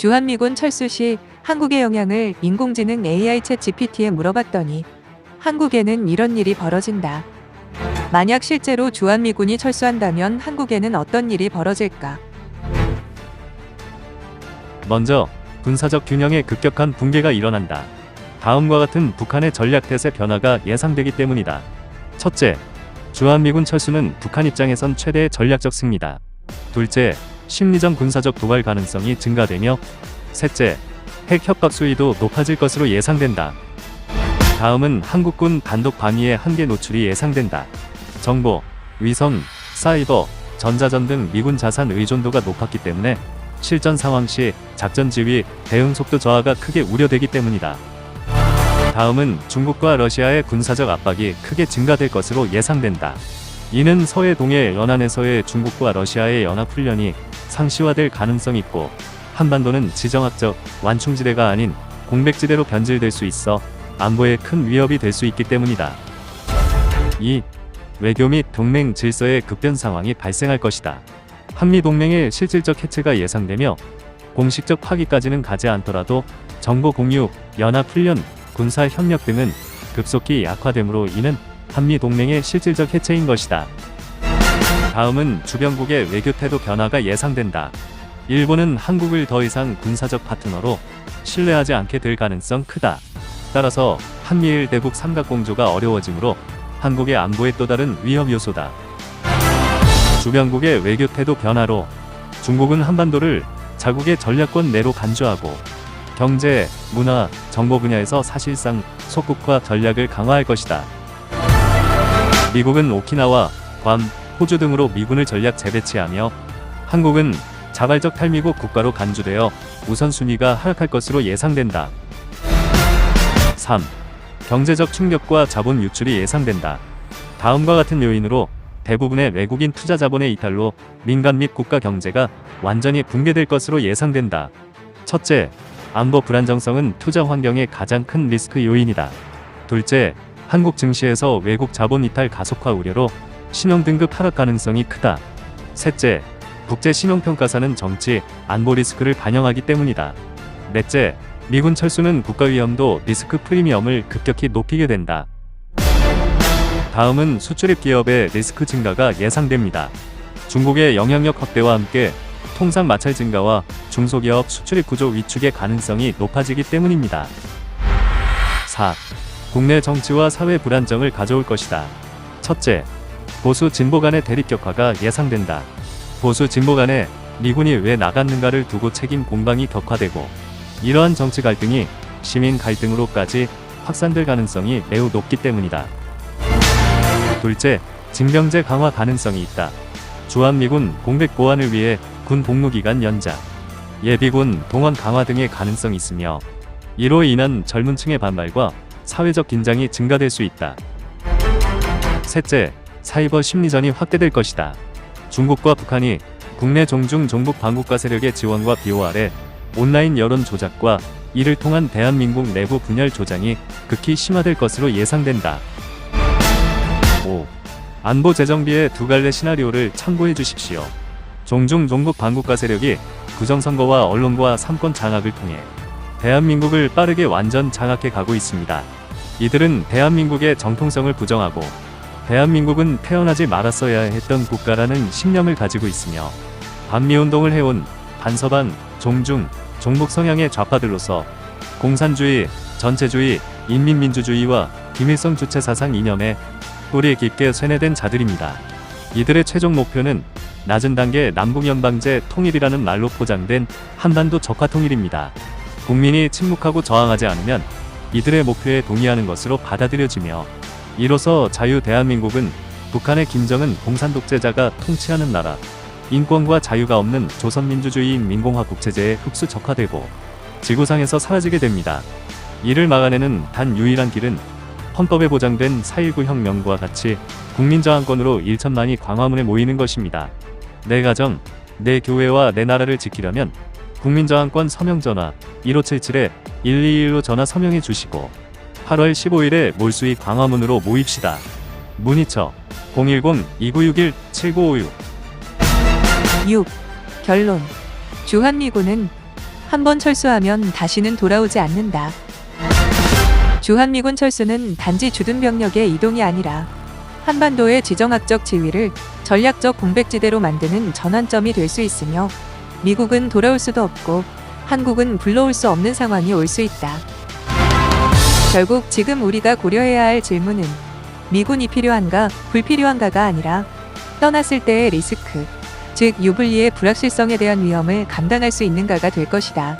주한미군 철수 시 한국의 영향을 인공지능 AI 챗 GPT에 물어봤더니 한국에는 이런 일이 벌어진다. 만약 실제로 주한미군이 철수한다면 한국에는 어떤 일이 벌어질까? 먼저 군사적 균형의 급격한 붕괴가 일어난다. 다음과 같은 북한의 전략태세 변화가 예상되기 때문이다. 첫째, 주한미군 철수는 북한 입장에선 최대의 전략적 승리다. 둘째, 심리전 군사적 도발 가능성이 증가되며, 셋째, 핵 협박 수위도 높아질 것으로 예상된다. 다음은 한국군 단독 방위의 한계 노출이 예상된다. 정보, 위성, 사이버, 전자전 등 미군 자산 의존도가 높았기 때문에 실전 상황 시 작전 지휘, 대응 속도 저하가 크게 우려되기 때문이다. 다음은 중국과 러시아의 군사적 압박이 크게 증가될 것으로 예상된다. 이는 서해 동해 연안에서의 중국과 러시아의 연합훈련이 상시화될 가능성이 있고, 한반도는 지정학적 완충지대가 아닌 공백지대로 변질될 수 있어 안보에 큰 위협이 될 수 있기 때문이다. 2. 외교 및 동맹 질서의 급변 상황이 발생할 것이다. 한미동맹의 실질적 해체가 예상되며, 공식적 파기까지는 가지 않더라도 정보 공유, 연합훈련, 군사협력 등은 급속히 약화됨으로 인한 한미동맹의 실질적 해체인 것이다. 다음은 주변국의 외교 태도 변화가 예상된다. 일본은 한국을 더 이상 군사적 파트너로 신뢰하지 않게 될 가능성 크다. 따라서 한미일 대북 삼각공조가 어려워지므로 한국의 안보의 또 다른 위협 요소다. 주변국의 외교 태도 변화로 중국은 한반도를 자국의 전략권 내로 간주하고 경제, 문화, 정보 분야에서 사실상 속국화 전략을 강화할 것이다. 미국은 오키나와, 괌, 호주 등으로 미군을 전략 재배치하며 한국은 자발적 탈미국 국가로 간주되어 우선순위가 하락할 것으로 예상된다. 3. 경제적 충격과 자본 유출이 예상된다. 다음과 같은 요인으로 대부분의 외국인 투자 자본의 이탈로 민간 및 국가 경제가 완전히 붕괴될 것으로 예상된다. 첫째, 안보 불안정성은 투자 환경의 가장 큰 리스크 요인이다. 둘째, 한국 증시에서 외국 자본 이탈 가속화 우려로 신용 등급 하락 가능성이 크다. 셋째, 국제 신용평가사는 정치, 안보 리스크를 반영하기 때문이다. 넷째, 미군 철수는 국가 위험도 리스크 프리미엄을 급격히 높이게 된다. 다음은 수출입 기업의 리스크 증가가 예상됩니다. 중국의 영향력 확대와 함께 통상 마찰 증가와 중소기업 수출입 구조 위축의 가능성이 높아지기 때문입니다. 4. 국내 정치와 사회 불안정을 가져올 것이다. 첫째, 보수 진보 간의 대립 격화가 예상된다. 보수 진보 간에 미군이 왜 나갔는가를 두고 책임 공방이 격화되고, 이러한 정치 갈등이 시민 갈등으로까지 확산될 가능성이 매우 높기 때문이다. 둘째, 징병제 강화 가능성이 있다. 주한미군 공백 보완을 위해 군 복무기간 연장, 예비군 동원 강화 등의 가능성이 있으며, 이로 인한 젊은 층의 반발과 사회적 긴장이 증가될 수 있다. 셋째, 사이버 심리전이 확대될 것이다. 중국과 북한이 국내 종중 종북 반국가 세력의 지원과 비호 아래 온라인 여론 조작과 이를 통한 대한민국 내부 분열 조장이 극히 심화될 것으로 예상된다. 5. 안보 재정비의 두 갈래 시나리오를 참고해 주십시오. 종중 종북 반국가 세력이 부정선거와 언론과 삼권 장악을 통해 대한민국을 빠르게 완전 장악해 가고 있습니다. 이들은 대한민국의 정통성을 부정하고 대한민국은 태어나지 말았어야 했던 국가라는 신념을 가지고 있으며, 반미운동을 해온 반서방, 종중, 종북 성향의 좌파들로서 공산주의, 전체주의, 인민민주주의와 김일성 주체 사상 이념에 뿌리 깊게 쇠뇌된 자들입니다. 이들의 최종 목표는 낮은 단계 남북연방제 통일이라는 말로 포장된 한반도 적화 통일입니다. 국민이 침묵하고 저항하지 않으면 이들의 목표에 동의하는 것으로 받아들여지며, 이로써 자유 대한민국은 북한의 김정은 공산독재자가 통치하는 나라, 인권과 자유가 없는 조선민주주의인 민공화 국체제에 흡수 적화되고 지구상에서 사라지게 됩니다. 이를 막아내는 단 유일한 길은 헌법에 보장된 4.19 혁명과 같이 국민저항권으로 1천만이 광화문에 모이는 것입니다. 내 가정, 내 교회와 내 나라를 지키려면 국민저항권 서명 전화 1577-1215 전화 서명해 주시고 8월 15일에 몰수이 광화문으로 모입시다. 문의처 010-2961-7956. 6. 결론. 주한미군은 한번 철수하면 다시는 돌아오지 않는다. 주한미군 철수는 단지 주둔 병력의 이동이 아니라 한반도의 지정학적 지위를 전략적 공백지대로 만드는 전환점이 될 수 있으며 미국은 돌아올 수도 없고 한국은 불러올 수 없는 상황이 올 수 있다. 결국 지금 우리가 고려해야 할 질문은 미군이 필요한가 불필요한가가 아니라 떠났을 때의 리스크, 즉 유불리의 불확실성에 대한 위험을 감당할 수 있는가가 될 것이다.